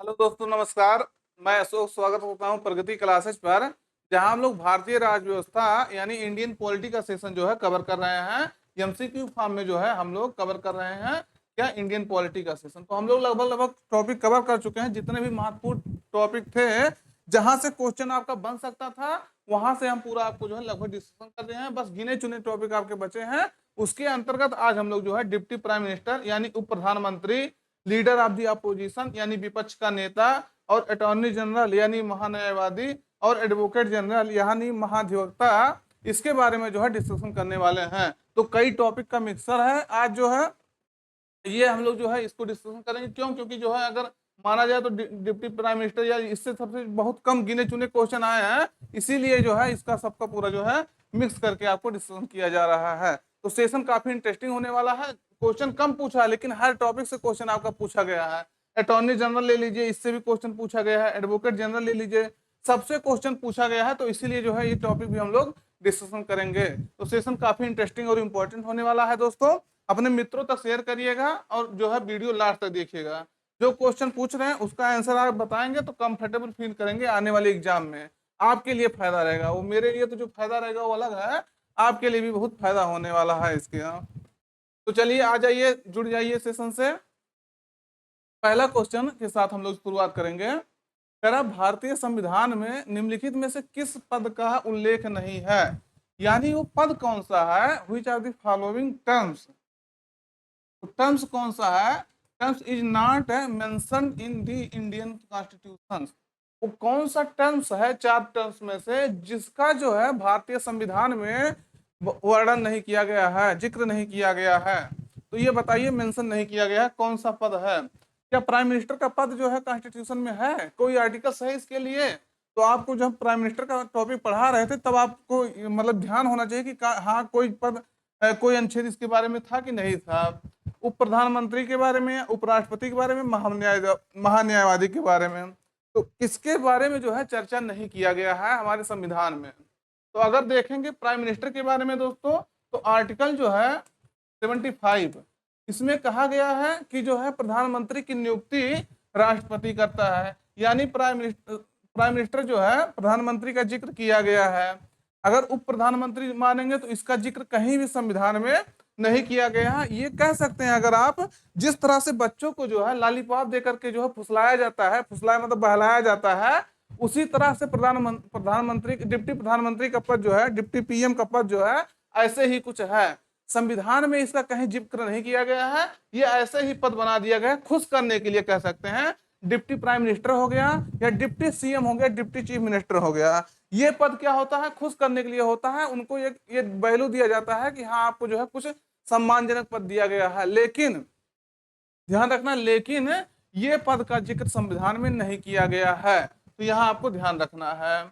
Hello दोस्तों, नमस्कार। मैं अशोक स्वागत करता हूं प्रगति क्लासेस पर, जहां हम लोग भारतीय राज्य व्यवस्था यानी इंडियन पॉलिटी का सेशन जो है कवर कर रहे हैं। एमसीक्यू फॉर्म में जो है हम लोग कवर कर रहे हैं क्या इंडियन पॉलिटी का सेशन। तो हम लोग लगभग लगभग टॉपिक कवर कर चुके हैं। जितने भी महत्वपूर्ण टॉपिक थे जहां से क्वेश्चन आपका बन सकता था, वहां से हम पूरा आपको जो है लगभग डिस्कशन कर रहे हैं। बस गिने चुने टॉपिक आपके बचे हैं। उसके अंतर्गत आज हम लोग जो है डिप्टी प्राइम मिनिस्टर यानी उप प्रधानमंत्री, लीडर ऑफ दी अपोजिशन यानी विपक्ष का नेता, और अटॉर्नी जनरल यानी महान्यायवादी, और एडवोकेट जनरल यानी महाधिवक्ता, इसके बारे में जो है डिस्कशन करने वाले हैं। तो कई टॉपिक का मिक्सर है आज जो है, ये हम लोग जो है इसको डिस्कशन करेंगे। क्यों? क्योंकि जो है अगर माना जाए तो डिप्टी प्राइम मिनिस्टर या इससे सबसे बहुत कम गिने चुने क्वेश्चन आए हैं, इसीलिए जो है इसका सबका पूरा जो है मिक्स करके आपको डिस्कशन किया जा रहा है। तो सेशन काफी इंटरेस्टिंग होने वाला है। क्वेश्चन कम पूछा है लेकिन हर टॉपिक से क्वेश्चन आपका पूछा गया है। अटॉर्नी जनरल ले लीजिए, इससे भी क्वेश्चन पूछा गया है। एडवोकेट जनरल ले लीजिए, सबसे क्वेश्चन पूछा गया है। तो इसीलिए जो है ये टॉपिक भी हम लोग डिस्कशन करेंगे। तो सेशन काफी इंटरेस्टिंग और इम्पोर्टेंट होने वाला है दोस्तों। अपने मित्रों तक शेयर करिएगा और जो है वीडियो लास्ट तक देखिएगा। जो क्वेश्चन पूछ रहे हैं उसका आंसर आप बताएंगे तो कंफर्टेबल फील करेंगे आने वाले एग्जाम में। आपके लिए फायदा रहेगा। वो मेरे लिए तो जो फायदा रहेगा वो अलग है, आपके लिए भी बहुत फायदा होने वाला है इसके। यहाँ तो चलिए आ जाइए, जुड़ जाइए सेशन से। पहला क्वेश्चन के साथ हम लोग शुरुआत करेंगे। कह रहा भारतीय संविधान में निम्नलिखित में से किस पद का उल्लेख नहीं है, यानी वो पद कौन सा है। Which are the following terms, तो टर्म्स कौन सा है। Terms is not mentioned in the Indian constitution. वो कौन सा टर्म्स है चार टर्म्स में से जिसका जो है भारतीय संविधान में वर्णन नहीं किया गया है, जिक्र नहीं किया गया है। तो ये बताइए, मेंशन नहीं किया गया है, कौन सा पद है। क्या प्राइम मिनिस्टर का पद जो है कॉन्स्टिट्यूशन में है, कोई आर्टिकल्स है इसके लिए। तो आपको जब प्राइम मिनिस्टर का टॉपिक पढ़ा रहे थे तब आपको मतलब ध्यान होना चाहिए कि हाँ कोई पद, कोई अनुच्छेद इसके बारे में था कि नहीं था। उप प्रधानमंत्री के बारे में, उपराष्ट्रपति के बारे में, महान्यायवादी के बारे में, तो किसके बारे में जो है चर्चा नहीं किया गया है हमारे संविधान में। तो अगर देखेंगे प्राइम मिनिस्टर के बारे में दोस्तों, तो आर्टिकल जो है 75, इसमें कहा गया है कि जो है प्रधानमंत्री की नियुक्ति राष्ट्रपति करता है। यानी प्राइम मिनिस्टर जो है प्रधानमंत्री का जिक्र किया गया है। अगर उप प्रधानमंत्री मानेंगे तो इसका जिक्र कहीं भी संविधान में नहीं किया गया है। ये कह सकते हैं अगर आप, जिस तरह से बच्चों को जो है लॉलीपॉप देकर के जो है फुसलाया जाता है, फुसलाया मतलब बहलाया जाता है, उसी तरह से प्रधानमंत्री डिप्टी प्रधानमंत्री का पद जो है, डिप्टी पीएम का पद जो है, ऐसे ही कुछ है। संविधान में इसका कहीं जिक्र नहीं किया गया है। ये ऐसे ही पद बना दिया गया है खुश करने के लिए, कह सकते हैं। डिप्टी प्राइम मिनिस्टर हो गया या डिप्टी सीएम हो गया, डिप्टी चीफ मिनिस्टर हो गया, ये पद क्या होता है, खुश करने के लिए होता है। उनको ये वैल्यू दिया जाता है कि हाँ आपको जो है कुछ सम्मानजनक पद दिया गया है। लेकिन ध्यान रखना, लेकिन ये पद का जिक्र संविधान में नहीं किया गया है। तो यहाँ आपको ध्यान रखना है।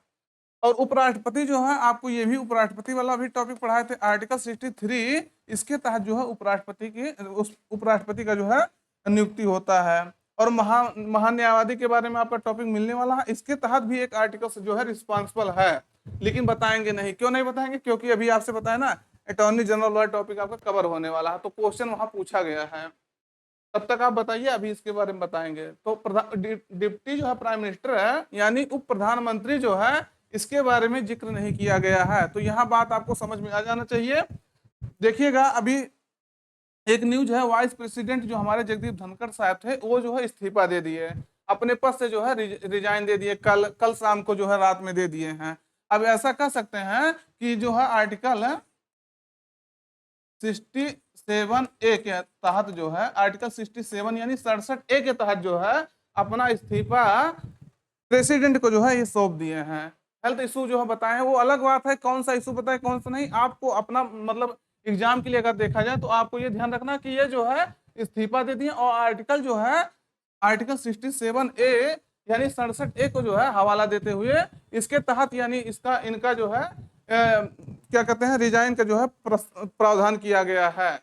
और उपराष्ट्रपति जो है, आपको ये भी उपराष्ट्रपति वाला भी टॉपिक पढ़ाए थे, आर्टिकल 63, इसके तहत जो है उपराष्ट्रपति की, उस उपराष्ट्रपति का जो है नियुक्ति होता है। और महान्यायवादी के बारे में आपका टॉपिक मिलने वाला है, इसके तहत भी एक आर्टिकल से जो है रिस्पॉन्सिबल है, लेकिन बताएंगे नहीं। क्यों नहीं बताएंगे? क्योंकि अभी आपसे बताया ना, अटॉर्नी जनरल वाला टॉपिक आपका कवर होने वाला है, तो क्वेश्चन वहां पूछा गया है। तब तक आप बताइए, अभी इसके बारे में बताएंगे। तो डिप्टी जो है प्राइम मिनिस्टर है यानी उप प्रधानमंत्री जो है, इसके बारे में जिक्र नहीं किया गया है। तो यहाँ बात आपको समझ में आ जाना चाहिए। देखिएगा, अभी एक न्यूज है, वाइस प्रेसिडेंट जो हमारे जगदीप धनखड़ साहब थे, वो जो है इस्तीफा दे दिए, अपने पद से जो है रिजाइन दे दिए। कल कल शाम को जो है रात में दे दिए हैं। अब ऐसा कह सकते हैं कि जो है आर्टिकल 67A के तहत जो है, आर्टिकल 67 यानी 67A के तहत जो है अपना इस्तीफा प्रेसिडेंट को जो है ये सौंप दिए हैं। हेल्थ इशू जो है बताए हैं, वो अलग बात है, कौन सा इशू बताए कौन सा नहीं। आपको अपना मतलब एग्जाम के लिए अगर देखा जाए तो आपको ये ध्यान रखना कि ये जो है इस्तीफा दे दिए। और आर्टिकल जो है, आर्टिकल 67A यानी 67A को जो है हवाला देते हुए, इसके तहत यानी इसका इनका जो है क्या कहते हैं, रिजाइन का जो है प्रावधान किया गया है।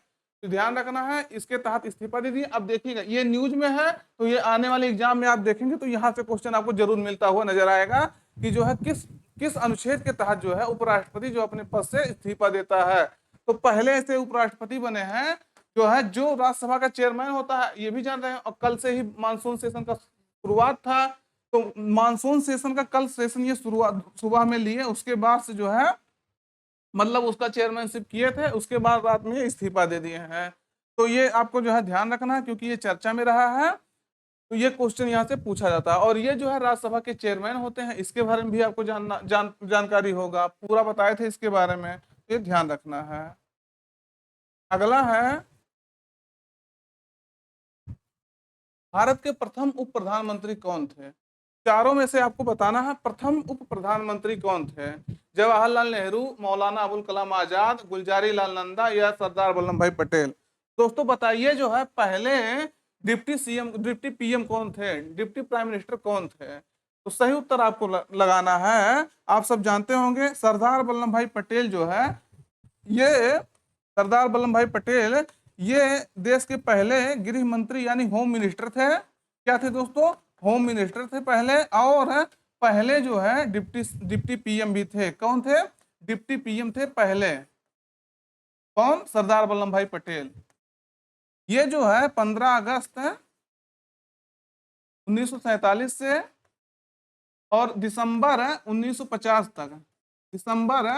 तो ध्यान रखना है, इसके तहत इस्तीफा दे दिए। अब देखिएगा, ये न्यूज में है, तो ये आने वाले एग्जाम में आप देखेंगे तो यहाँ से क्वेश्चन आपको जरूर मिलता हुआ नजर आएगा कि जो है किस किस अनुच्छेद के तहत जो है उपराष्ट्रपति जो अपने पद से इस्तीफा देता है। तो पहले से उपराष्ट्रपति बने हैं जो है, जो राज्यसभा का चेयरमैन होता है, ये भी जान रहे हैं। और कल से ही मानसून सेशन का शुरुआत था, तो मानसून सेशन का कल सेशन ये शुरुआत सुबह में लिए, उसके बाद से जो है मतलब उसका चेयरमैनशिप किए थे, उसके बाद रात में इस्तीफा दे दिए हैं। तो ये आपको जो है ध्यान रखना है, क्योंकि ये चर्चा में रहा है, तो ये क्वेश्चन यहाँ से पूछा जाता है। और ये जो है राज्यसभा के चेयरमैन होते हैं, इसके बारे में भी आपको जानकारी होगा, पूरा बताए थे इसके बारे में, तो ये ध्यान रखना है। अगला है, भारत के प्रथम उप प्रधानमंत्री कौन थे? चारों में से आपको बताना है प्रथम उप प्रधानमंत्री कौन थे। जवाहरलाल नेहरू, मौलाना अबुल कलाम आजाद, गुलजारी लाल नंदा या सरदार वल्लभ भाई पटेल। दोस्तों बताइए जो है पहले डिप्टी सीएम, डिप्टी पीएम कौन थे, डिप्टी प्राइम मिनिस्टर कौन थे? तो सही उत्तर आपको लगाना है। आप सब जानते होंगे सरदार वल्लभ भाई पटेल जो है, ये सरदार वल्लभ भाई पटेल ये देश के पहले गृह मंत्री यानी होम मिनिस्टर थे। क्या थे दोस्तों? होम मिनिस्टर थे पहले, और पहले जो है डिप्टी पीएम भी थे। कौन थे? डिप्टी पीएम थे पहले। कौन? सरदार वल्लभ भाई पटेल। ये जो है 15 अगस्त 1947 से और दिसंबर 1950 तक, दिसंबर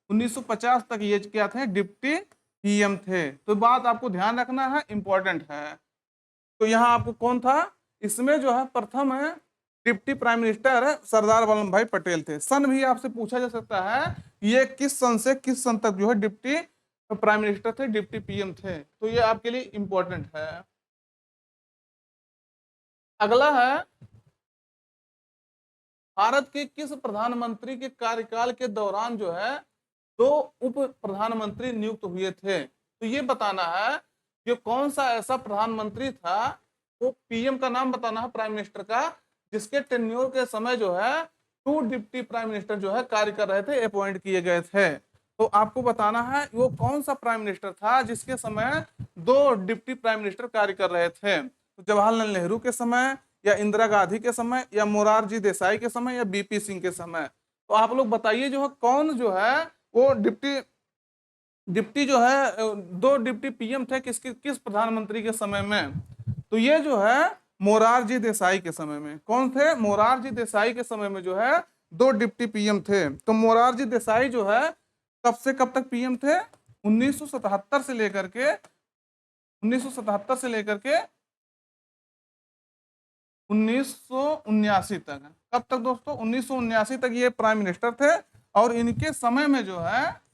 1950 तक ये क्या थे? डिप्टी पीएम थे। तो बात आपको ध्यान रखना है, इंपॉर्टेंट है। तो यहाँ आपको कौन था? इसमें जो है प्रथम है deputy prime minister Sardar Vallabh भाई पटेल थे। सन भी आपसे पूछा जा सकता है, ये किस सन से किस सन तक जो है डिप्टी प्राइम मिनिस्टर थे, डिप्टी पीएम थे। तो ये आपके लिए इंपॉर्टेंट है। अगला है, भारत के किस प्रधानमंत्री के कार्यकाल के दौरान जो है 2 उप प्रधानमंत्री नियुक्त हुए थे? तो ये बताना है कि कौन सा ऐसा प्रधानमंत्री था, वो पीएम का नाम बताना है प्राइम मिनिस्टर का, जिसके टेन्योर के समय जो है 2 डिप्टी प्राइम मिनिस्टर जो है कार्य कर रहे थे, अपॉइंट किए गए थे। तो आपको बताना है वो कौन सा प्राइम मिनिस्टर था जिसके समय 2 डिप्टी प्राइम मिनिस्टर कार्य कर रहे थे। तो जवाहरलाल नेहरू के समय, या इंदिरा गांधी के समय, या मोरारजी देसाई के समय, या बीपी सिंह के समय। तो आप लोग बताइए जो है कौन जो है वो डिप्टी डिप्टी जो है 2 डिप्टी पीएम थे किस प्रधानमंत्री के समय में? तो ये जो है मोरारजी देसाई के समय में। कौन थे? मोरारजी देसाई के समय में जो है 2 डिप्टी पीएम थे। तो मोरारजी देसाई जो है कब से कब तक पीएम थे? 1977 से लेकर के 1977 से लेकर के 1979 तक। कब तक दोस्तों? 1979 तक ये प्राइम मिनिस्टर थे। और इनके समय में जो है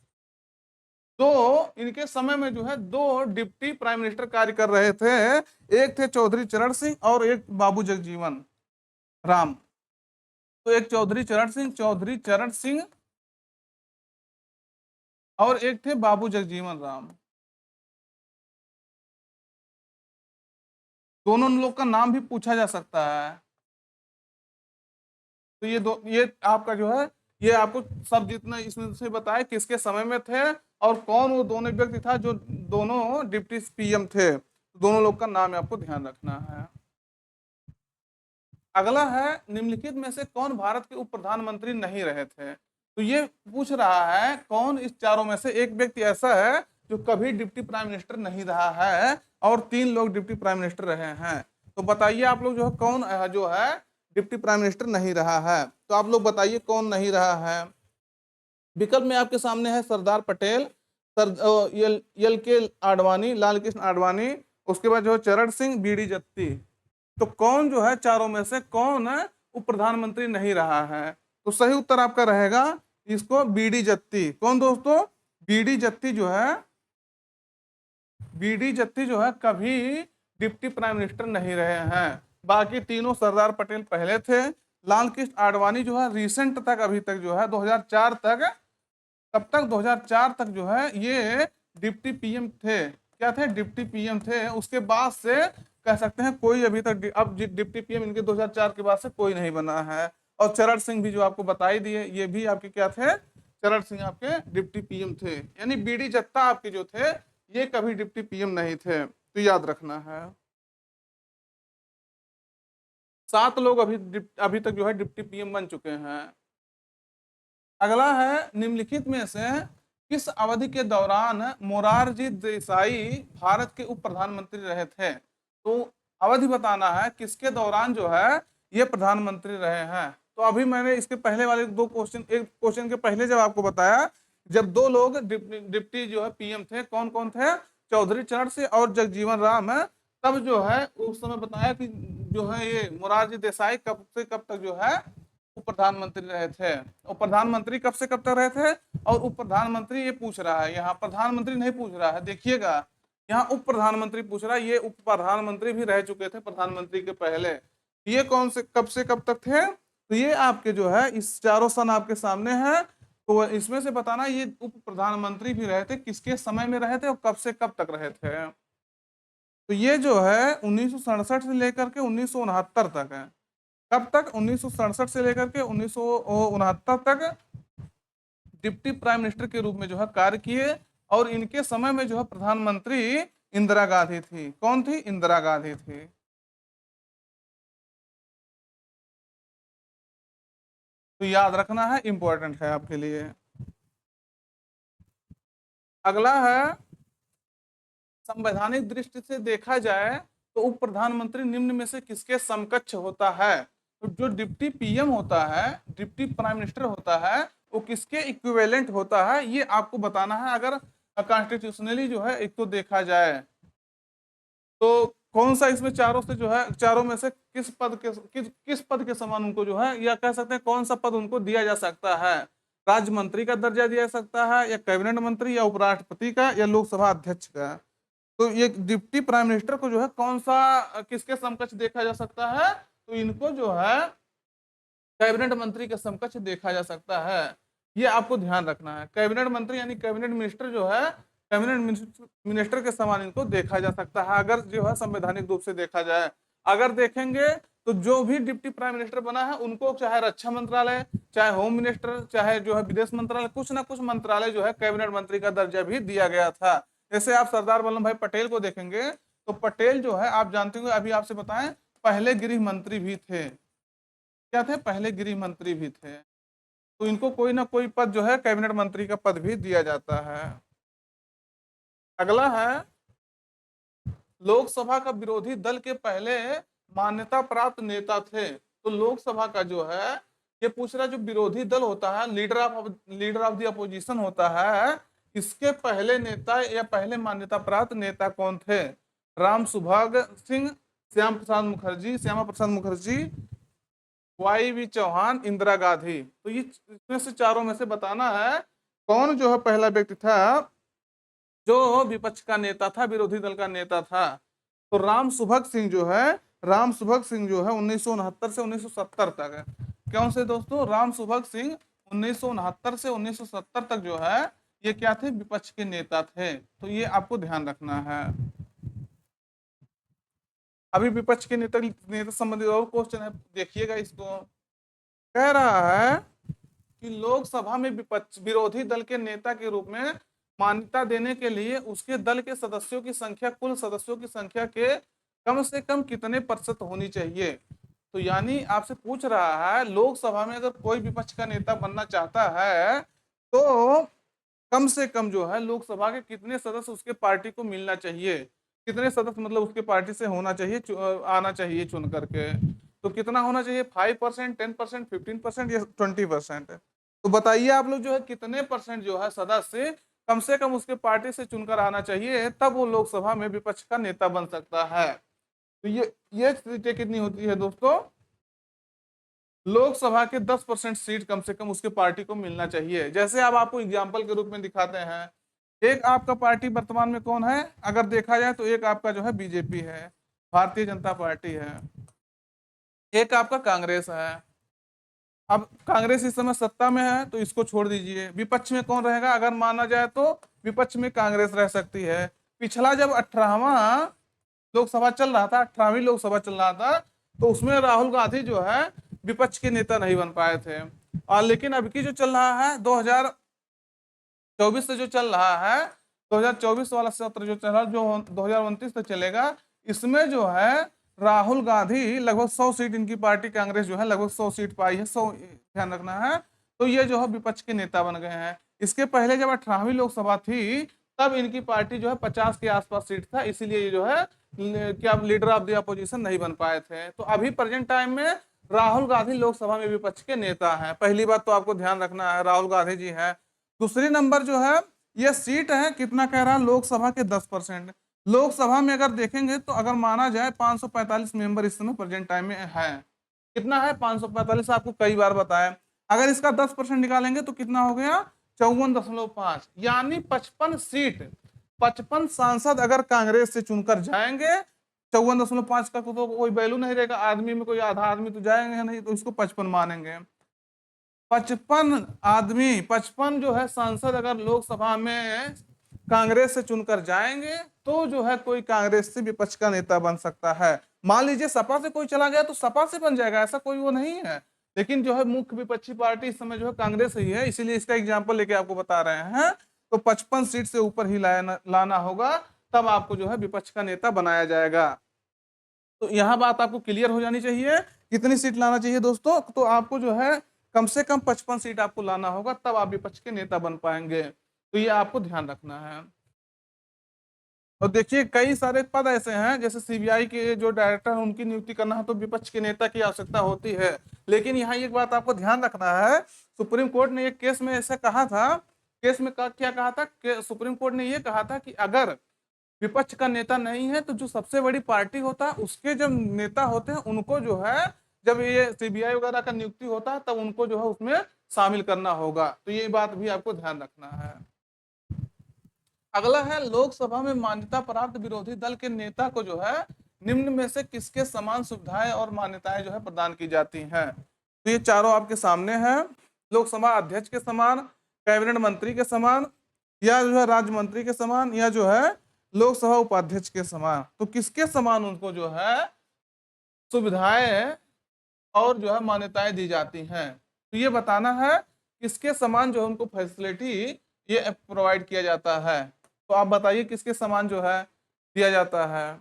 इनके समय में जो है 2 डिप्टी प्राइम मिनिस्टर कार्य कर रहे थे। एक थे चौधरी चरण सिंह और एक बाबू जगजीवन राम। तो एक चौधरी चरण सिंह और एक थे बाबू जगजीवन राम। दोनों लोग का नाम भी पूछा जा सकता है। तो ये आपका जो है, ये आपको सब जितना इसमें से बताए किसके समय में थे और कौन वो दोनों व्यक्ति था जो दोनों डिप्टी पीएम थे। दोनों लोग का नाम आपको ध्यान रखना है। अगला है, निम्नलिखित में से कौन भारत के उप प्रधानमंत्री नहीं रहे थे? तो ये पूछ रहा है कौन इस चारों में से एक व्यक्ति ऐसा है जो कभी डिप्टी प्राइम मिनिस्टर नहीं रहा है और 3 लोग डिप्टी प्राइम मिनिस्टर रहे हैं। तो बताइए आप लोग जो है कौन जो है डिप्टी प्राइम मिनिस्टर नहीं रहा है। तो आप लोग बताइए कौन नहीं रहा है। विकल्प में आपके सामने है सरदार पटेल, यल के आडवाणी, लाल कृष्ण आडवाणी, उसके बाद जो है चरण सिंह, बीडी जत्ती। तो कौन जो है चारों में से कौन उप प्रधानमंत्री नहीं रहा है? तो सही उत्तर आपका रहेगा इसको बीडी जत्ती। कौन दोस्तों? बीडी जत्ती जो है, बीडी जत्ती जो है कभी डिप्टी प्राइम मिनिस्टर नहीं रहे हैं। बाकी तीनों सरदार पटेल पहले थे। लाल कृष्ण आडवाणी जो है रिसेंट तक, अभी तक जो है 2004 तक, तब तक 2004 तक जो है ये डिप्टी पीएम थे। क्या थे? डिप्टी पीएम थे। उसके बाद से कह सकते हैं कोई अभी तक अब डिप्टी पीएम इनके 2004 के बाद से कोई नहीं बना है। और चरण सिंह भी जो आपको बताई दिए, ये भी आपके क्या थे? चरण सिंह आपके डिप्टी पीएम थे। यानी बीडी जत्ता आपके जो थे ये कभी डिप्टी पीएम नहीं थे। तो याद रखना है। 7 लोग अभी तक जो है डिप्टी पीएम बन चुके हैं। अगला है, निम्नलिखित में से किस अवधि के दौरान मोरारजी देसाई भारत के उप प्रधानमंत्री रहे थे? तो अवधि बताना है किसके दौरान जो है ये प्रधानमंत्री रहे हैं। तो अभी मैंने इसके पहले वाले दो क्वेश्चन, एक क्वेश्चन के पहले जब आपको बताया, जब दो लोग डिप्टी जो है पीएम थे, कौन कौन थे, चौधरी चरण सिंह और जगजीवन राम है, तब जो है उस समय बताया कि जो है ये मोरारजी देसाई कब से कब तक जो है उप प्रधानमंत्री रहे थे। और प्रधानमंत्री कब से कब तक रहे थे, और उप प्रधानमंत्री ये पूछ रहा है, यहाँ प्रधानमंत्री नहीं पूछ रहा है, देखिएगा यहाँ उप प्रधानमंत्री पूछ रहा है। ये उप प्रधानमंत्री भी रह चुके थे प्रधानमंत्री के पहले। ये कौन से कब तक थे, तो ये आपके जो है इस चारों सन आपके सामने है। तो इसमें से बताना ये उप प्रधानमंत्री भी रहे थे, किसके समय में रहे थे और कब से कब तक रहे थे। तो ये जो है 1967 से लेकर के 1969 तक है। कब तक, 1967 से लेकर के 1969 तक डिप्टी प्राइम मिनिस्टर के रूप में जो है कार्य किए। और इनके समय में जो है प्रधानमंत्री इंदिरा गांधी थी। कौन थी, इंदिरा गांधी थी। तो याद रखना है, इंपॉर्टेंट है आपके लिए। अगला है, संवैधानिक दृष्टि से देखा जाए तो उप प्रधानमंत्री निम्न में से किसके समकक्ष होता है। तो जो डिप्टी पीएम होता है, डिप्टी प्राइम मिनिस्टर होता है, वो किसके इक्विवेलेंट होता है, ये आपको बताना है। अगर कॉन्स्टिट्यूशनली जो है एक तो देखा जाए तो कौन सा इसमें चारों से जो है, चारों में से किस पद के समान उनको जो है, या कह सकते हैं कौन सा पद उनको दिया जा सकता है। राज्य मंत्री का दर्जा दिया जा सकता है, या कैबिनेट मंत्री, या उपराष्ट्रपति का, या लोकसभा अध्यक्ष का। तो ये डिप्टी प्राइम मिनिस्टर को जो है कौन सा किसके समकक्ष देखा जा सकता है, तो इनको जो है कैबिनेट मंत्री के समकक्ष देखा जा सकता है। ये आपको ध्यान रखना है। कैबिनेट मंत्री यानी कैबिनेट मिनिस्टर जो है, कैबिनेट मिनिस्टर के समान इनको देखा जा सकता है, अगर जो है संवैधानिक रूप से देखा जाए। अगर देखेंगे तो जो भी डिप्टी प्राइम मिनिस्टर बना है उनको चाहे रक्षा मंत्रालय, चाहे होम मिनिस्टर, चाहे जो है विदेश मंत्रालय, कुछ ना कुछ मंत्रालय जो है कैबिनेट मंत्री का दर्जा भी दिया गया था। जैसे आप सरदार वल्लभ भाई पटेल को देखेंगे तो पटेल जो है आप जानते होंगे, अभी आपसे बताएं, पहले गृह मंत्री भी थे। क्या थे, पहले गृह मंत्री भी थे। तो इनको कोई ना कोई पद जो है कैबिनेट मंत्री का पद भी दिया जाता है। अगला है, लोकसभा का विरोधी दल के पहले मान्यता प्राप्त नेता थे। तो लोकसभा का जो है ये पूछ रहा, जो विरोधी दल होता है, लीडर ऑफ द अपोजिशन होता है, इसके पहले नेता या पहले मान्यता प्राप्त नेता कौन थे। राम सुभाग सिंह, श्यामा प्रसाद मुखर्जी, वाई चौहान, इंदिरा गांधी। तो ये इसमें से चारों में से बताना है कौन जो है पहला व्यक्ति था जो विपक्ष का नेता था, विरोधी दल का नेता था। तो राम सुभग सिंह जो है 1969 से 1970 तक है। क्यों से दोस्तों, राम सुभग सिंह 1969 से 1970 तक जो है ये क्या थे, विपक्ष के नेता थे। तो ये आपको ध्यान रखना है। अभी विपक्ष के नेता संबंधित और क्वेश्चन है, देखिएगा इसको। कह रहा है कि लोकसभा में विरोधी दल के नेता के रूप में मान्यता देने के लिए उसके दल के सदस्यों की संख्या कुल सदस्यों की संख्या के कम से कम कितने प्रतिशत होनी चाहिए। तो यानी आपसे पूछ रहा है, लोकसभा में अगर कोई विपक्ष का नेता बनना चाहता है तो कम से कम जो है लोकसभा के कितने सदस्य उसके पार्टी को मिलना चाहिए, कितने सदस्य मतलब उसके पार्टी से होना चाहिए, आना चाहिए चुन करके। तो कितना होना चाहिए, 5%, 10%, 15% या 20%। तो बताइए आप लोग जो है कितने परसेंट जो है सदस्य कम से कम उसके पार्टी से चुनकर आना चाहिए, तब वो लोकसभा में विपक्ष का नेता बन सकता है। तो ये सीटें कितनी होती है दोस्तों, लोकसभा के 10% सीट कम से कम उसके पार्टी को मिलना चाहिए। जैसे अब आपको एग्जाम्पल के रूप में दिखाते हैं, एक आपका पार्टी वर्तमान में कौन है, अगर देखा जाए तो एक आपका जो है बीजेपी है, भारतीय जनता पार्टी है, एक आपका कांग्रेस है। अब कांग्रेस इस समय सत्ता में है तो इसको छोड़ दीजिए। विपक्ष में कौन रहेगा, अगर माना जाए तो विपक्ष में कांग्रेस रह सकती है। पिछला जब 18वां लोकसभा चल रहा था, 18वीं लोकसभा चल रहा था, तो उसमें राहुल गांधी जो है विपक्ष के नेता नहीं बन पाए थे। और लेकिन अब की जो चल रहा है 2024 से जो चल रहा है, 2024 वाला सत्र जो चल रहा है, जो 2029 तक चलेगा, इसमें जो है राहुल गांधी लगभग 100 सीट, इनकी पार्टी कांग्रेस जो है लगभग 100 सीट पाई है, 100 ध्यान रखना है। तो ये जो है विपक्ष के नेता बन गए हैं। इसके पहले जब 18वीं लोकसभा थी तब इनकी पार्टी जो है 50 के आसपास सीट था, इसीलिए जो है क्या लीडर ऑफ द अपोजिशन नहीं बन पाए थे। तो अभी प्रेजेंट टाइम में राहुल गांधी लोकसभा में विपक्ष के नेता हैं। पहली बात तो आपको ध्यान रखना है, राहुल गांधी जी हैं। दूसरी नंबर जो है, ये सीट है कितना कह रहा है, लोकसभा के 10%। लोकसभा में अगर देखेंगे तो अगर माना जाए 545 मेंबर इस समय प्रेजेंट टाइम में है। कितना है? 545, आपको कई बार बताया। अगर इसका 10% निकालेंगे तो कितना हो गया? 54.5, यानी 55 सीट, 55 सांसद अगर कांग्रेस से चुनकर जाएंगे, 54.5 का तो कोई वैल्यू नहीं रहेगा, आदमी में कोई आधा आदमी तो जाएंगे नहीं, तो इसको 55 मानेंगे। 55 आदमी, 55 जो है सांसद अगर लोकसभा में कांग्रेस से चुनकर जाएंगे तो जो है कोई कांग्रेस से विपक्ष का नेता बन सकता है। मान लीजिए सपा से कोई चला गया तो सपा से बन जाएगा, ऐसा कोई वो नहीं है। लेकिन जो है मुख्य विपक्षी पार्टी इस समय जो है कांग्रेस ही है, इसीलिए इसका एग्जाम्पल लेके आपको बता रहे हैं। तो 55 सीट से ऊपर ही लाना होगा, तब आपको जो है विपक्ष का नेता बनाया जाएगा। तो यह बात आपको क्लियर हो जानी चाहिए। कितनी सीट लाना चाहिए दोस्तों? तो आपको जो है कम से कम 55 सीट आपको लाना होगा, तब आप विपक्ष के नेता बन पाएंगे। तो ये आपको ध्यान रखना है। और देखिए कई सारे पद ऐसे हैं, जैसे सीबीआई के जो डायरेक्टर हैं उनकी नियुक्ति करना है तो विपक्ष के नेता की आवश्यकता होती है। लेकिन यहाँ एक बात आपको ध्यान रखना है, सुप्रीम कोर्ट ने एक केस में ऐसा कहा था, केस में क्या कहा था कि सुप्रीम कोर्ट ने यह कहा था कि अगर विपक्ष का नेता नहीं है तो जो सबसे बड़ी पार्टी होता है उसके जब नेता होते हैं उनको जो है, जब ये सीबीआई वगैरह का नियुक्ति होता है तब उनको जो है उसमें शामिल करना होगा। तो ये बात भी आपको ध्यान रखना है। अगला है, लोकसभा में मान्यता प्राप्त विरोधी दल के नेता को जो है निम्न में से किसके समान सुविधाएं और मान्यताएं जो है प्रदान की जाती हैं? तो ये चारों आपके सामने हैं। लोकसभा अध्यक्ष के समान, कैबिनेट मंत्री के समान, या जो है राज्य मंत्री के समान, या जो है लोकसभा उपाध्यक्ष के समान। तो किसके समान उनको जो है सुविधाएं और जो है मान्यताएं दी जाती हैं? तो ये बताना है किसके समान जो है उनको फैसिलिटी ये प्रोवाइड किया जाता है। तो आप बताइए किसके समान जो है दिया जाता है?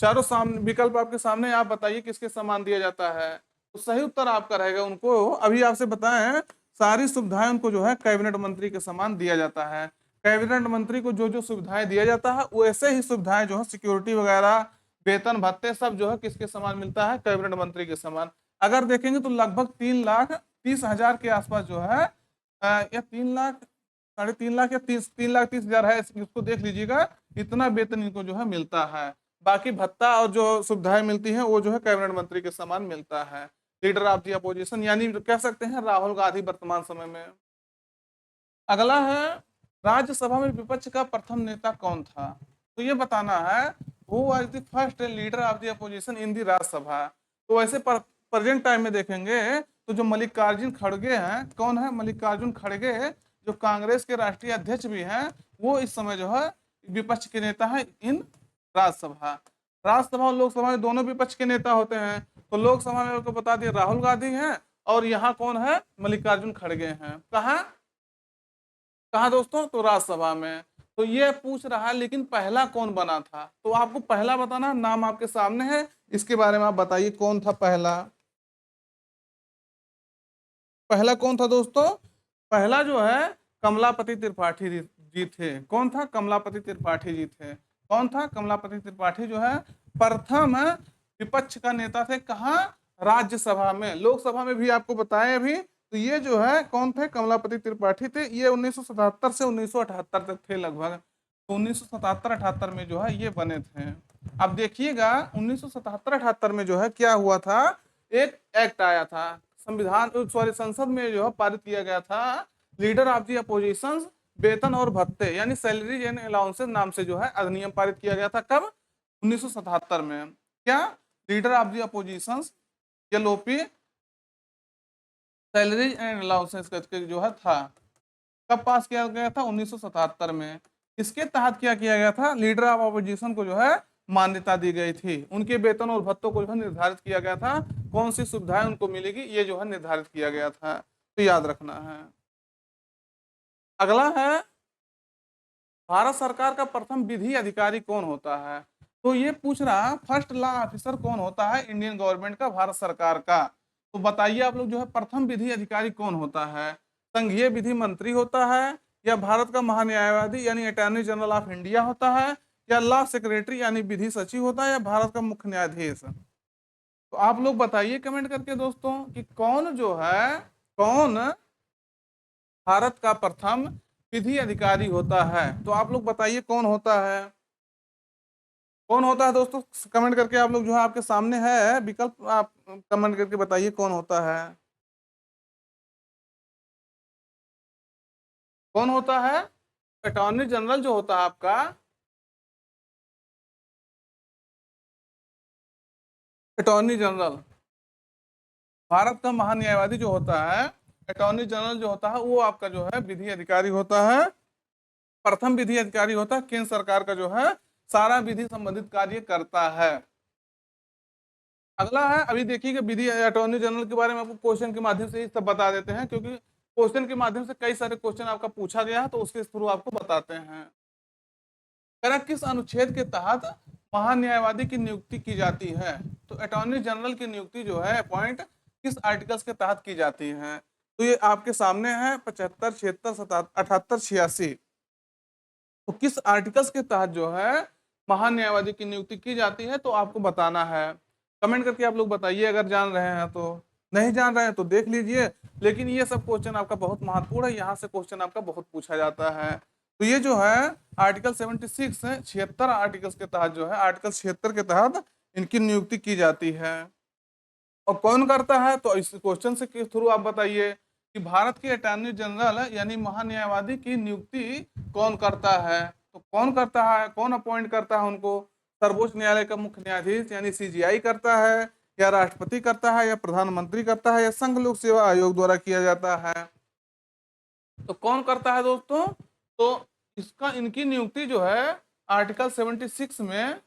चारों सामने विकल्प आपके सामने, आप बताइए किसके समान दिया जाता है। तो सही उत्तर आपका रहेगा, उनको अभी आपसे बताएं सारी सुविधाएं उनको जो है कैबिनेट मंत्री के समान दिया जाता है। कैबिनेट मंत्री को जो जो सुविधाएं दिया जाता है वैसे ही सुविधाएं जो है सिक्योरिटी वगैरह, वेतन भत्ते सब जो है किसके समान मिलता है? कैबिनेट मंत्री के समान। अगर देखेंगे तो लगभग 3,30,000 के आसपास जो है, या 3,00,000, 3.5 लाख या 3,30,000 है, इसको देख लीजिएगा, इतना वेतन इनको जो है मिलता है। बाकी भत्ता और जो सुविधाएं मिलती हैं वो जो है कैबिनेट मंत्री के समान मिलता है। लीडर ऑफ दी अपोजिशन यानी कह सकते हैं राहुल गांधी वर्तमान समय में। अगला है, राज्यसभा में विपक्ष का प्रथम नेता कौन था? तो ये बताना है who was the first leader of the opposition in the Rajya Sabha. तो वैसे प्रेजेंट टाइम में देखेंगे तो जो मल्लिकार्जुन खड़गे हैं, कौन है? मल्लिकार्जुन खड़गे, जो कांग्रेस के राष्ट्रीय अध्यक्ष भी हैं, वो इस समय जो है विपक्ष के नेता है इन राज्यसभा। राज्यसभा और लोकसभा में दोनों विपक्ष के नेता होते हैं। तो लोकसभा में आपको बता दिया राहुल गांधी हैं, और यहाँ कौन है? मल्लिकार्जुन खड़गे हैं। कहाँ कहाँ दोस्तों? तो राज्यसभा में। तो ये पूछ रहा है लेकिन पहला कौन बना था? तो आपको पहला बताना, नाम आपके सामने है, इसके बारे में आप बताइए कौन था पहला। पहला कौन था दोस्तों? पहला जो है कमलापति त्रिपाठी जी थे। कौन था? कमलापति त्रिपाठी जी थे। कौन था? कमलापति त्रिपाठी जो है प्रथम विपक्ष का नेता थे। कहाँ? राज्यसभा में। लोकसभा में भी आपको बताया अभी। तो ये जो है कौन थे? कमलापति त्रिपाठी थे। ये 1977 से 1978 तक थे लगभग। तो 1977-78 में जो है ये बने थे। अब देखिएगा 1977-78 में जो है क्या हुआ था, एक एक्ट आया था, संविधान संसद में जो है पारित किया गया था, लीडर ऑफ दी अपोजिशन वेतन और भत्ते यानी सैलरीज एंड अलाउंसेस नाम से जो है अधिनियम पारित किया गया था। कब? 1977 में। क्या? Leader of the opposition LOP salaries and allowances करके जो है था। कब पास किया गया था? 1977 में। इसके तहत क्या किया गया था? लीडर ऑफ अपोजिशन को जो है मान्यता दी गई थी, उनके वेतन और भत्तों को जो है निर्धारित किया गया था, कौन सी सुविधाएं उनको मिलेगी ये जो है निर्धारित किया गया था। तो याद रखना है। अगला है, भारत सरकार का प्रथम विधि अधिकारी कौन होता है? तो ये पूछ रहा फर्स्ट लॉ ऑफिसर कौन होता है इंडियन गवर्नमेंट का, भारत सरकार का। तो बताइए आप लोग जो है प्रथम विधि अधिकारी कौन होता है? संघीय विधि मंत्री होता है, या भारत का महान्यायवादी यानी अटॉर्नी जनरल ऑफ इंडिया होता है, या लॉ सेक्रेटरी यानी विधि सचिव होता है, या भारत का मुख्य न्यायाधीश? तो आप लोग बताइए कमेंट करके दोस्तों कि कौन जो है, कौन भारत का प्रथम विधि अधिकारी होता है। तो आप लोग बताइए कौन होता है, कौन होता है दोस्तों। कमेंट करके आप लोग जो है, आपके सामने है विकल्प, आप कमेंट करके बताइए कौन होता है। कौन होता है अटॉर्नी जनरल जो होता है आपका, अटॉर्नी जनरल, भारत का महान्यायवादी जो होता है, अटॉर्नी जनरल जो होता है, वो आपका जो है विधि अधिकारी होता है, प्रथम विधि अधिकारी होता है, केंद्र सरकार का जो है सारा विधि संबंधित कार्य करता है। अगला है, अभी देखिए कि विधि अटॉर्नी जनरल के बारे में आपको क्वेश्चन के माध्यम से ही सब बता देते हैं, क्योंकि क्वेश्चन के माध्यम से कई सारे क्वेश्चन आपका पूछा गया है, तो उसके थ्रू आपको बताते हैं। कह किस अनुच्छेद के तहत महान्यायवादी की नियुक्ति की जाती है। तो अटॉर्नी जनरल की नियुक्ति जो है अपॉइंट किस आर्टिकल्स के तहत की जाती है। तो ये आपके सामने है 75, 76, 78, 86। तो किस आर्टिकल्स के तहत जो है महान्यायवादी की नियुक्ति की जाती है, तो आपको बताना है। कमेंट करके आप लोग बताइए अगर जान रहे हैं तो, नहीं जान रहे हैं तो देख लीजिए। लेकिन ये सब क्वेश्चन आपका बहुत महत्वपूर्ण है, यहाँ से क्वेश्चन आपका बहुत पूछा जाता है। तो ये जो है आर्टिकल 76 76 आर्टिकल्स के तहत जो है, आर्टिकल 76 के तहत इनकी नियुक्ति की जाती है। और कौन करता है, तो इस क्वेश्चन से के थ्रू आप बताइए कि भारत के अटॉर्नी जनरल यानी महान्यायवादी की नियुक्ति कौन करता है। तो कौन करता है, कौन अपॉइंट करता है उनको। सर्वोच्च न्यायालय का मुख्य न्यायाधीश यानी सीजीआई करता है, या राष्ट्रपति करता है, या प्रधानमंत्री करता है, या संघ लोक सेवा आयोग द्वारा किया जाता है। तो कौन करता है दोस्तों, तो इसका इनकी नियुक्ति जो है आर्टिकल 76 में,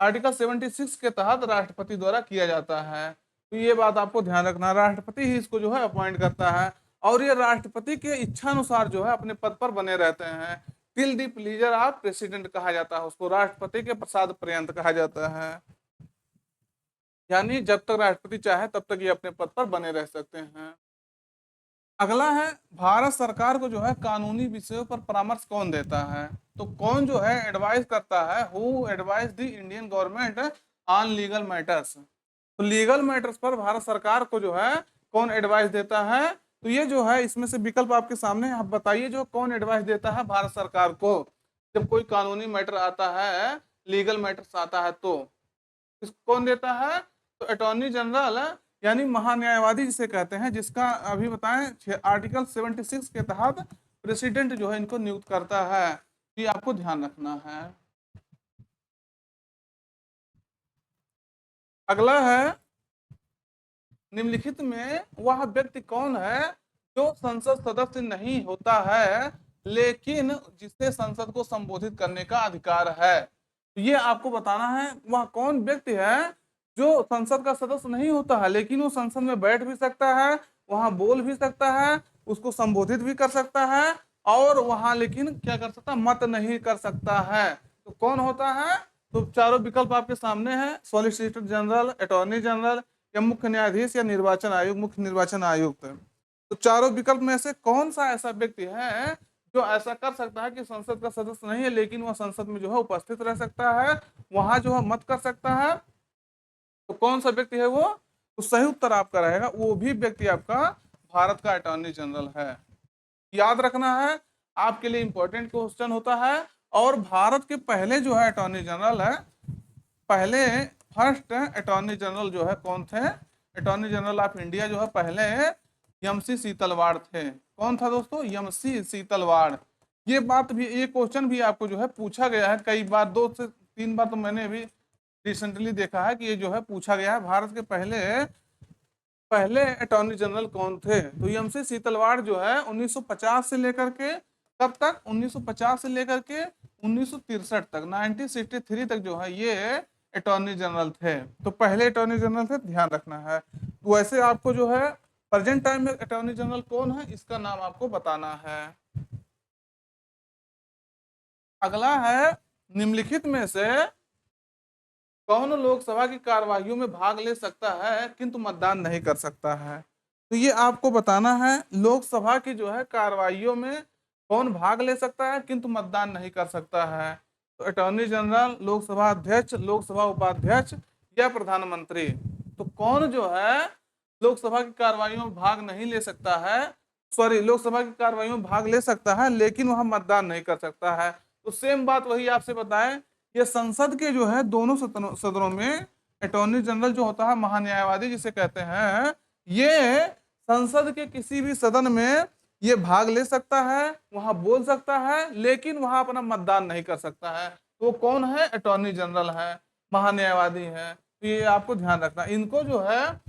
आर्टिकल 76 के तहत राष्ट्रपति द्वारा किया जाता है। तो ये बात आपको ध्यान रखना, राष्ट्रपति ही इसको जो है अपॉइंट करता है, और ये राष्ट्रपति के इच्छा अनुसार जो है अपने पद पर बने रहते हैं। Till the pleaser of president कहा जाता है उसको, राष्ट्रपति के प्रसाद पर्यंत कहा जाता है। यानी जब तक राष्ट्रपति चाहे तब तक ये अपने पद पर बने रह सकते हैं। अगला है, भारत सरकार को जो है कानूनी विषयों पर परामर्श कौन देता है। तो कौन जो है एडवाइस करता है, who advice the Indian government on legal matters. तो लीगल मैटर्स पर भारत सरकार को जो है कौन एडवाइस देता है। तो ये जो है इसमें से विकल्प आपके सामने है, आप बताइए जो कौन एडवाइस देता है भारत सरकार को जब कोई कानूनी मैटर आता है, लीगल मैटर्स आता है, तो इसको कौन देता है। तो अटॉर्नी जनरल यानी महान्यायवादी जिसे कहते हैं, जिसका अभी बताएं आर्टिकल 76 के तहत प्रेसिडेंट जो है इनको नियुक्त करता है। ये आपको ध्यान रखना है। अगला है, निम्नलिखित में वह व्यक्ति कौन है जो संसद सदस्य नहीं होता है लेकिन जिसे संसद को संबोधित करने का अधिकार है। तो ये आपको बताना है वह कौन व्यक्ति है जो संसद का सदस्य नहीं होता है, लेकिन वो संसद में बैठ भी सकता है, वहां बोल भी सकता है, उसको संबोधित भी कर सकता है, और वहां लेकिन क्या कर सकता, मत नहीं कर सकता है। तो कौन होता है। तो चारों विकल्प आपके सामने हैं, सॉलिसिटर जनरल, अटॉर्नी जनरल, या मुख्य न्यायाधीश, या निर्वाचन आयोग, मुख्य निर्वाचन आयुक्त। तो चारों विकल्प में से कौन सा ऐसा व्यक्ति है जो ऐसा कर सकता है कि संसद का सदस्य नहीं है लेकिन वह संसद में जो है उपस्थित रह सकता है, वहां जो है मत कर सकता है। तो कौन सा व्यक्ति है वो। तो सही उत्तर आपका रहेगा, वो भी व्यक्ति आपका भारत का अटॉर्नी जनरल है। याद रखना है, आपके लिए इंपॉर्टेंट क्वेश्चन होता है। और भारत के पहले जो है अटॉर्नी जनरल है, पहले फर्स्ट अटॉर्नी जनरल जो है कौन थे। अटॉर्नी जनरल ऑफ इंडिया जो है पहले यमसी सीतलवाड़ थे। कौन था दोस्तों, यमसी सीतलवाड़। ये बात भी, ये क्वेश्चन भी आपको जो है पूछा गया है कई बार, 2 से 3 बार तो मैंने अभी रिसेंटली देखा है कि ये जो है पूछा गया है, भारत के पहले पहले अटॉर्नी जनरल कौन थे। तो यमसी सीतलवाड़ जो है 1950 से लेकर के कब तक, 1950 से लेकर के 1963 तक, 1963 तक जो है ये अटॉर्नी जनरल थे। तो पहले अटॉर्नी जनरल थे, ध्यान रखना है। तो वैसे आपको जो है प्रेजेंट टाइम में अटॉर्नी जनरल कौन है इसका नाम आपको बताना है। अगला है, निम्नलिखित में से कौन लोकसभा की कार्यवाहियों में भाग ले सकता है किंतु मतदान नहीं कर सकता है। तो ये आपको बताना है, लोकसभा की जो है कार्यवाहियों में कौन भाग ले सकता है किंतु मतदान नहीं कर सकता है। तो अटॉर्नी जनरल, लोकसभा अध्यक्ष, लोकसभा उपाध्यक्ष, या प्रधानमंत्री। तो कौन जो है लोकसभा की कार्रवाइयों में भाग नहीं ले सकता है, सॉरी, लोकसभा की कार्रवाइयों में भाग ले सकता है लेकिन वह मतदान नहीं कर सकता है। तो सेम बात वही आपसे बताएं, ये संसद के जो है दोनों सदनों में अटॉर्नी जनरल जो होता है, महान्यायवादी जिसे कहते हैं, ये संसद के किसी भी सदन में ये भाग ले सकता है, वहां बोल सकता है, लेकिन वहां अपना मतदान नहीं कर सकता है। तो वो कौन है? अटॉर्नी जनरल है, महान्यायवादी है। तो ये आपको ध्यान रखना। इनको जो है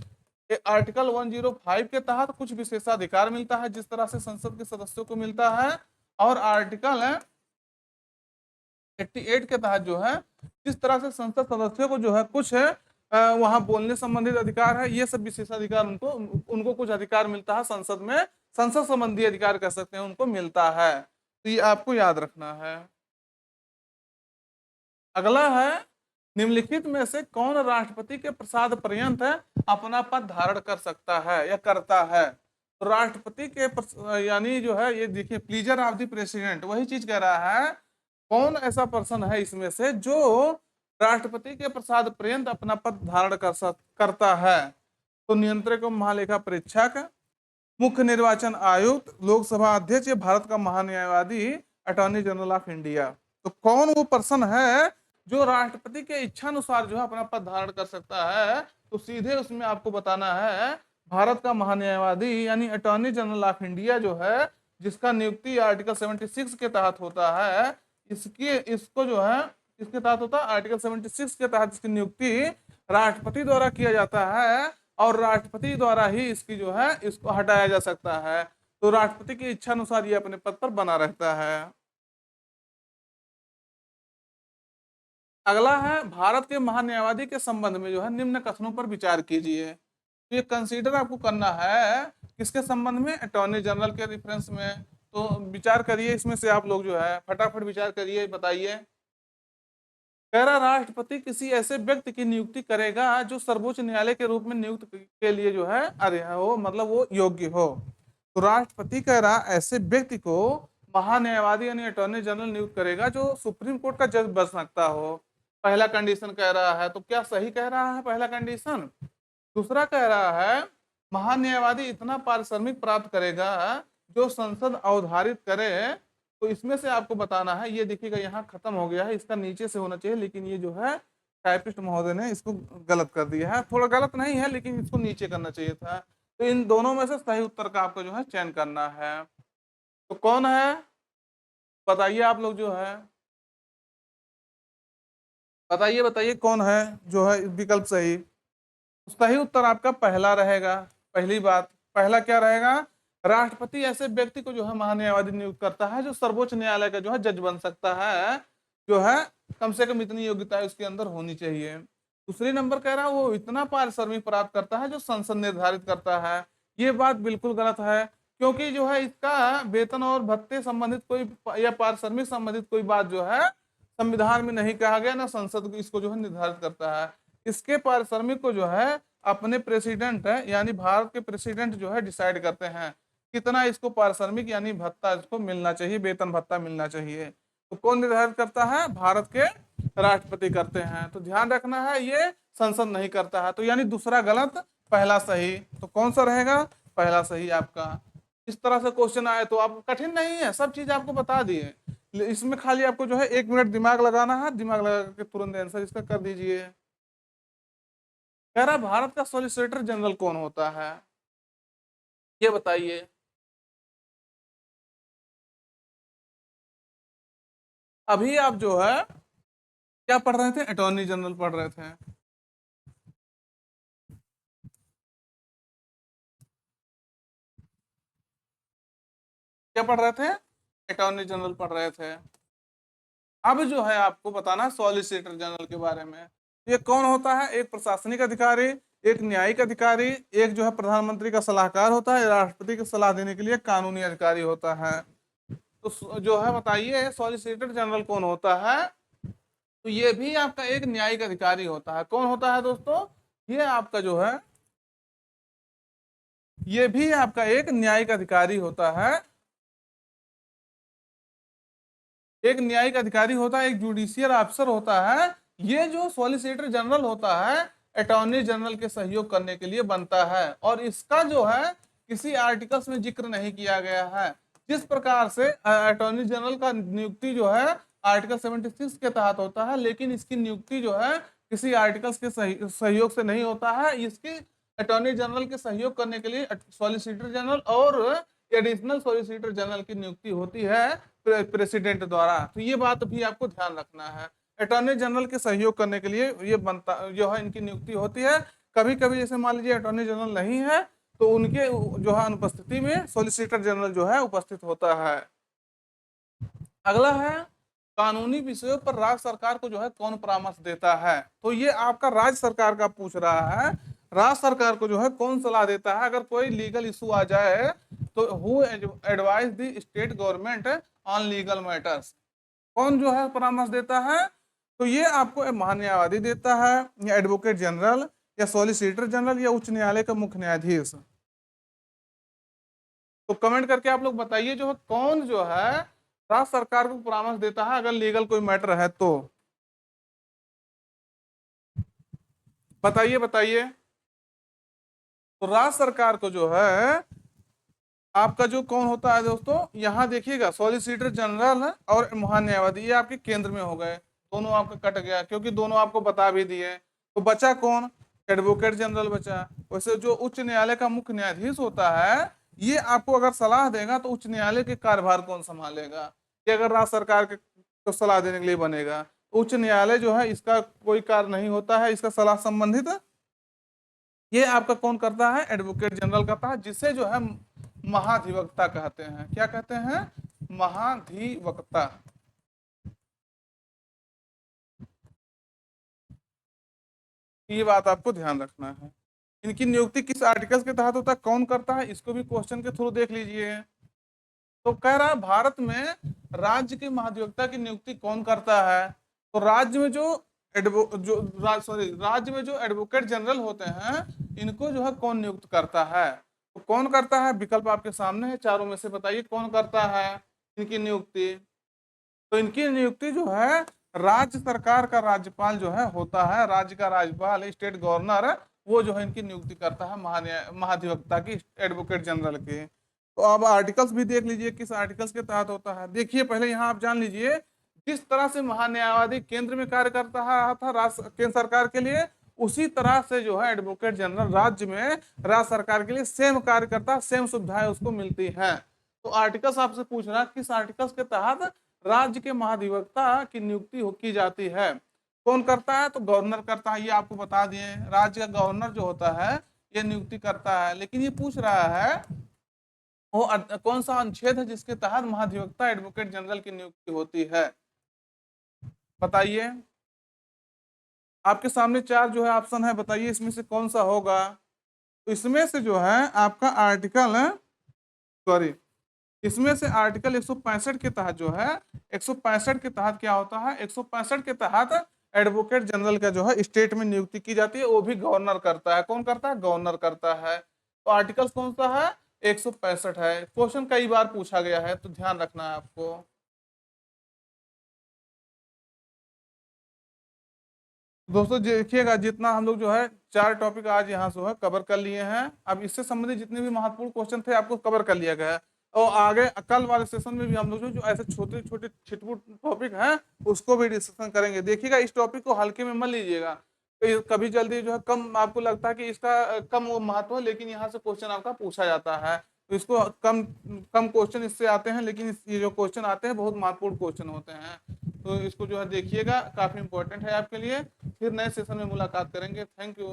आर्टिकल 105 के तहत कुछ विशेषाधिकार मिलता है, जिस तरह से संसद के सदस्यों को मिलता है, और आर्टिकल 88 के तहत जो है जिस तरह से संसद सदस्यों को जो है कुछ वहां बोलने संबंधित अधिकार है, ये सब विशेषाधिकार उनको उनको कुछ अधिकार मिलता है संसद में, संसद संबंधी अधिकार कह सकते हैं, उनको मिलता है। तो ये आपको याद रखना है। अगला है, निम्नलिखित में से कौन राष्ट्रपति के प्रसाद पर्यंत अपना पद धारण कर सकता है या करता है? तो राष्ट्रपति के यानी जो है, ये देखिए, प्लीजर ऑफ द प्रेसिडेंट, वही चीज कह रहा है। कौन ऐसा पर्सन है इसमें से जो राष्ट्रपति के प्रसाद पर्यंत अपना पद धारण करता है? तो नियंत्रक महालेखा परीक्षक, मुख्य निर्वाचन आयुक्त, लोकसभा अध्यक्ष, या भारत का महान्यायवादी, अटॉर्नी जनरल ऑफ इंडिया। तो कौन वो पर्सन है जो राष्ट्रपति के इच्छा अनुसार जो है अपना पद धारण कर सकता है? तो सीधे उसमें आपको बताना है, भारत का महान्यायवादी यानी अटॉर्नी जनरल ऑफ इंडिया जो है, जिसका नियुक्ति आर्टिकल 76 के तहत होता है, इसको जो है इसके तहत होता है, आर्टिकल 76 के तहत इसकी नियुक्ति राष्ट्रपति द्वारा किया जाता है, और राष्ट्रपति द्वारा ही इसकी जो है इसको हटाया जा सकता है। तो राष्ट्रपति की इच्छा अनुसार ये अपने पद पर बना रहता है। अगला है, भारत के महान्यायवादी के संबंध में जो है निम्न कथनों पर विचार कीजिए। तो ये कंसीडर आपको करना है किसके संबंध में? अटॉर्नी जनरल के रेफरेंस में। तो विचार करिए, इसमें से आप लोग जो है फटाफट विचार करिए, बताइए। कह रहा, राष्ट्रपति किसी ऐसे व्यक्ति की नियुक्ति करेगा जो सर्वोच्च न्यायालय के रूप में नियुक्त के लिए जो है अरे हो, मतलब वो योग्य हो। तो राष्ट्रपति कह रहा ऐसे व्यक्ति को महान्यायवादी यानी अटॉर्नी जनरल नियुक्त करेगा जो सुप्रीम कोर्ट का जज बन सकता हो। पहला कंडीशन कह रहा है, तो क्या सही कह रहा है पहला कंडीशन? दूसरा कह रहा है, महान्यायवादी इतना पारिश्रमिक प्राप्त करेगा जो संसद अवधारित करे। तो इसमें से आपको बताना है, ये देखिएगा यहाँ खत्म हो गया है, इसका नीचे से होना चाहिए, लेकिन ये जो है टाइपिस्ट महोदय ने इसको गलत कर दिया है। थोड़ा गलत नहीं है, लेकिन इसको नीचे करना चाहिए था। तो इन दोनों में से सही उत्तर का आपको जो है चयन करना है। तो कौन है बताइए आप लोग जो है, बताइए बताइए कौन है जो है विकल्प सही? सही उत्तर आपका पहला रहेगा। पहली बात, पहला क्या रहेगा? राष्ट्रपति ऐसे व्यक्ति को जो है महान्यायवादी नियुक्त करता है जो सर्वोच्च न्यायालय का जो है जज बन सकता है, जो है कम से कम इतनी योग्यता उसके अंदर होनी चाहिए। दूसरी नंबर कह रहा है, वो इतना पारिश्रमिक प्राप्त करता है जो संसद निर्धारित करता है। ये बात बिल्कुल गलत है, क्योंकि जो है इसका वेतन और भत्ते संबंधित कोई या पारिश्रमिक संबंधित कोई बात जो है संविधान में नहीं कहा गया, ना संसद इसको जो है निर्धारित करता है। इसके पारिश्रमिक को जो है अपने प्रेसिडेंट है यानी भारत के प्रेसिडेंट जो है डिसाइड करते हैं कितना इसको पारिश्रमिक यानी भत्ता इसको मिलना चाहिए, वेतन भत्ता मिलना चाहिए। तो कौन निर्धारित करता है? भारत के राष्ट्रपति करते हैं। तो ध्यान रखना है, ये संसद नहीं करता है। तो यानी दूसरा गलत, पहला सही। तो कौन सा रहेगा? पहला सही आपका। इस तरह से क्वेश्चन आए तो आप, कठिन नहीं है, सब चीज आपको बता दिए। इसमें खाली आपको जो है 1 मिनट दिमाग लगाना है, दिमाग लगा के तुरंत आंसर इसका कर दीजिए। कह रहा भारत का सॉलिसिटर जनरल कौन होता है, ये बताइए। अभी आप जो है क्या पढ़ रहे थे? अटॉर्नी जनरल पढ़ रहे थे। क्या पढ़ रहे थे? अटॉर्नी जनरल पढ़ रहे थे। अब जो है आपको बताना सॉलिसिटर जनरल के बारे में। ये कौन होता है? एक प्रशासनिक अधिकारी, एक न्यायिक अधिकारी, एक जो है प्रधानमंत्री का सलाहकार होता है, राष्ट्रपति की सलाह देने के लिए कानूनी अधिकारी होता है। तो जो है बताइए सॉलिसिटर जनरल कौन होता है? तो ये भी आपका एक न्यायिक अधिकारी होता है। कौन होता है दोस्तों? ये आपका जो है, ये भी आपका एक न्यायिक अधिकारी होता है। एक न्यायिक अधिकारी होता है, एक जुडिशियल ऑफिसर होता है, ये जो सॉलिसिटर जनरल होता है अटॉर्नी जनरल के सहयोग करने के लिए बनता है, और इसका जो है किसी आर्टिकल्स में जिक्र नहीं किया गया है। जिस प्रकार से अटॉर्नी जनरल का नियुक्ति जो है आर्टिकल 76 के तहत होता है, लेकिन इसकी नियुक्ति जो है किसी आर्टिकल्स के सहयोग से नहीं होता है। इसकी अटॉर्नी जनरल के सहयोग करने के लिए सॉलिसिटर जनरल और एडिशनल सॉलिसिटर जनरल की नियुक्ति होती है प्रेसिडेंट द्वारा। तो ये बात भी आपको ध्यान रखना है। अटॉर्नी जनरल के सहयोग करने के लिए ये बनता जो है इनकी नियुक्ति होती है। कभी कभी जैसे मान लीजिए अटॉर्नी जनरल नहीं है तो उनके जो है अनुपस्थिति में सॉलिसिटर जनरल जो है उपस्थित होता है। अगला है कानूनी विषयों पर राज्य सरकार को जो है कौन परामर्श देता है। तो ये आपका राज्य सरकार का पूछ रहा है, राज्य सरकार को जो है कौन सलाह देता है अगर कोई लीगल इशू आ जाए, तो who advise the state government on legal matters, कौन जो है परामर्श देता है। तो ये आपको महान्यायवादी देता है, या एडवोकेट जनरल, या सॉलिसिटर जनरल, या उच्च न्यायालय का मुख्य न्यायाधीश। तो कमेंट करके आप लोग बताइए जो है कौन जो है राज्य सरकार को परामर्श देता है अगर लीगल कोई मैटर है तो। बताइए बताइए। तो राज्य सरकार को जो है आपका जो कौन होता है दोस्तों, यहाँ देखिएगा सॉलिसिटर जनरल और महान्यायवादी, ये आपके केंद्र में हो गए, दोनों आपका कट गया क्योंकि दोनों आपको बता भी दिए। तो बचा कौन, एडवोकेट जनरल बचा। वैसे जो उच्च न्यायालय का मुख्य न्यायाधीश होता है, ये आपको अगर सलाह देगा तो उच्च न्यायालय के कार्यभार कौन संभालेगा, कि अगर राज्य सरकार के को सलाह देने के लिए बनेगा, उच्च न्यायालय जो है इसका कोई कार्य नहीं होता है, इसका सलाह संबंधित ये आपका कौन करता है, एडवोकेट जनरल करता है, जिसे जो है महाधिवक्ता कहते हैं। क्या कहते हैं, महाधिवक्ता। ये बात आपको ध्यान रखना है। इनकी नियुक्ति किस आर्टिकल के तहत होता है, कौन करता है, इसको भी क्वेश्चन के थ्रू देख लीजिए। तो कह रहा है भारत में राज्य के महाधिवक्ता की नियुक्ति कौन करता है। तो राज्य में जो राज्य में जो एडवोकेट जनरल होते हैं इनको जो है कौन नियुक्त करता है। तो कौन करता है, विकल्प आपके सामने है, चारों में से बताइए कौन करता है इनकी नियुक्ति। तो इनकी नियुक्ति जो है राज्य सरकार का राज्यपाल जो है होता है, राज्य का राज्यपाल स्टेट गवर्नर, वो जो है इनकी नियुक्ति करता है महाधिवक्ता की, एडवोकेट जनरल की। तो अब आर्टिकल्स भी देख लीजिए किस आर्टिकल्स के तहत होता है। देखिए पहले यहाँ आप जान लीजिए, जिस तरह से महान्यायवादी केंद्र में कार्य करता था केंद्र सरकार के लिए, उसी तरह से जो है एडवोकेट जनरल राज्य में राज्य सरकार के लिए सेम कार्य करता है, सेम सुविधाएं उसको मिलती हैं। तो आर्टिकल्स आपसे पूछ रहा है किस आर्टिकल्स के तहत राज्य के महाधिवक्ता की नियुक्ति की जाती है। कौन करता है, तो गवर्नर करता है, ये आपको बता दिए, राज्य का गवर्नर जो होता है ये नियुक्ति करता है। लेकिन ये पूछ रहा है वो कौन सा अनुच्छेद है जिसके तहत महाधिवक्ता एडवोकेट जनरल की नियुक्ति होती है, बताइए। आपके सामने चार जो है ऑप्शन है, बताइए इसमें से कौन सा होगा। तो इसमें से जो है आपका आर्टिकल इसमें से आर्टिकल 165 के तहत जो है 165 के तहत क्या होता है, 165 के तहत एडवोकेट जनरल का जो है स्टेट में नियुक्ति की जाती है, वो भी गवर्नर करता है। कौन करता है, गवर्नर करता है। तो आर्टिकल कौन सा है, 165 है। क्वेश्चन कई बार पूछा गया है तो ध्यान रखना है आपको। दोस्तों देखिएगा जितना हम लोग जो है 4 टॉपिक आज यहाँ से है कवर कर लिए हैं। अब इससे संबंधित जितने भी महत्वपूर्ण क्वेश्चन थे आपको कवर कर लिया गया है, और आगे कल वाले सेशन में भी हम लोग जो ऐसे छोटे छोटे छिटपुट टॉपिक हैं उसको भी डिस्कशन करेंगे। देखिएगा इस टॉपिक को हल्के में मत लीजिएगा, कभी जल्दी जो है कम आपको लगता है कि इसका कम वो महत्व है, लेकिन यहाँ से क्वेश्चन आपका पूछा जाता है, तो इसको कम कम क्वेश्चन इससे आते हैं, लेकिन ये जो क्वेश्चन आते हैं बहुत महत्वपूर्ण क्वेश्चन होते हैं। तो इसको जो है देखिएगा, काफी इंपॉर्टेंट है आपके लिए। फिर नए सेशन में मुलाकात करेंगे। Thank you.